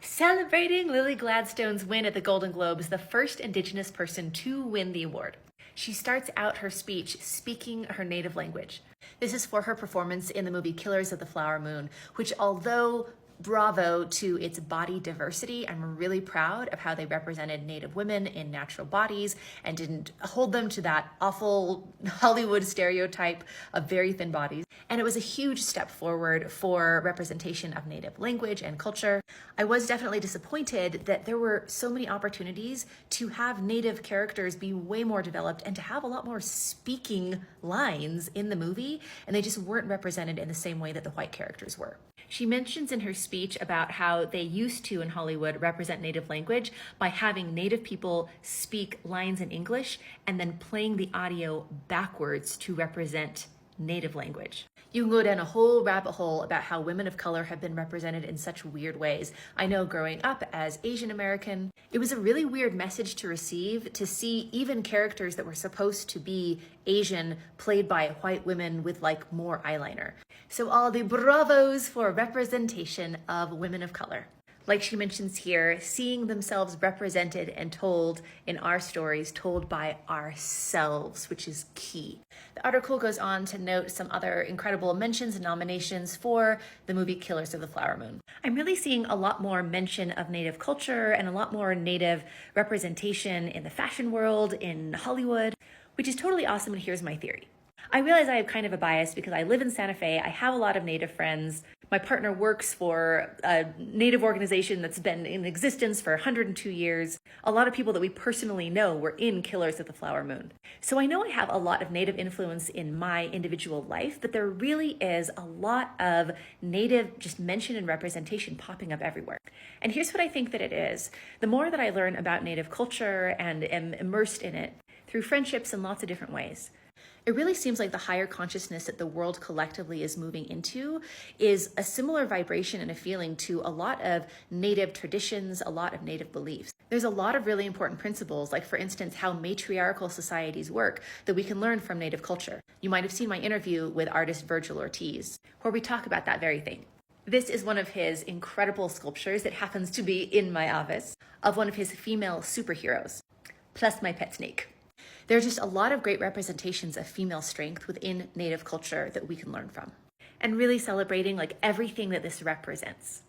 Celebrating Lily Gladstone's win at the Golden Globes, the first Indigenous person to win the award. She starts out her speech speaking her native language. This is for her performance in the movie Killers of the Flower Moon, which, although bravo to its body diversity, I'm really proud of how they represented Native women in natural bodies and didn't hold them to that awful Hollywood stereotype of very thin bodies. And it was a huge step forward for representation of Native language and culture. I was definitely disappointed that there were so many opportunities to have Native characters be way more developed and to have a lot more speaking lines in the movie, and they just weren't represented in the same way that the white characters were. She mentions in her speech about how they used to, in Hollywood, represent Native language by having Native people speak lines in English and then playing the audio backwards to represent Native language. You can go down a whole rabbit hole about how women of color have been represented in such weird ways. I know growing up as Asian American, it was a really weird message to receive, to see even characters that were supposed to be Asian played by white women with like more eyeliner. So all the bravos for representation of women of color. Like she mentions here, seeing themselves represented and told in our stories, told by ourselves, which is key. The article goes on to note some other incredible mentions and nominations for the movie Killers of the Flower Moon. I'm really seeing a lot more mention of Native culture and a lot more Native representation in the fashion world, in Hollywood, which is totally awesome, and here's my theory. I realize I have kind of a bias because I live in Santa Fe. I have a lot of Native friends. My partner works for a Native organization that's been in existence for 102 years. A lot of people that we personally know were in Killers of the Flower Moon. So I know I have a lot of Native influence in my individual life, but there really is a lot of Native just mention and representation popping up everywhere. And here's what I think that it is. The more that I learn about Native culture and am immersed in it through friendships in lots of different ways, it really seems like the higher consciousness that the world collectively is moving into is a similar vibration and a feeling to a lot of Native traditions, a lot of Native beliefs. There's a lot of really important principles, like for instance, how matriarchal societies work that we can learn from Native culture. You might have seen my interview with artist Virgil Ortiz, where we talk about that very thing. This is one of his incredible sculptures that happens to be in my office of one of his female superheroes, plus my pet snake. There's just a lot of great representations of female strength within Native culture that we can learn from, and really celebrating like everything that this represents.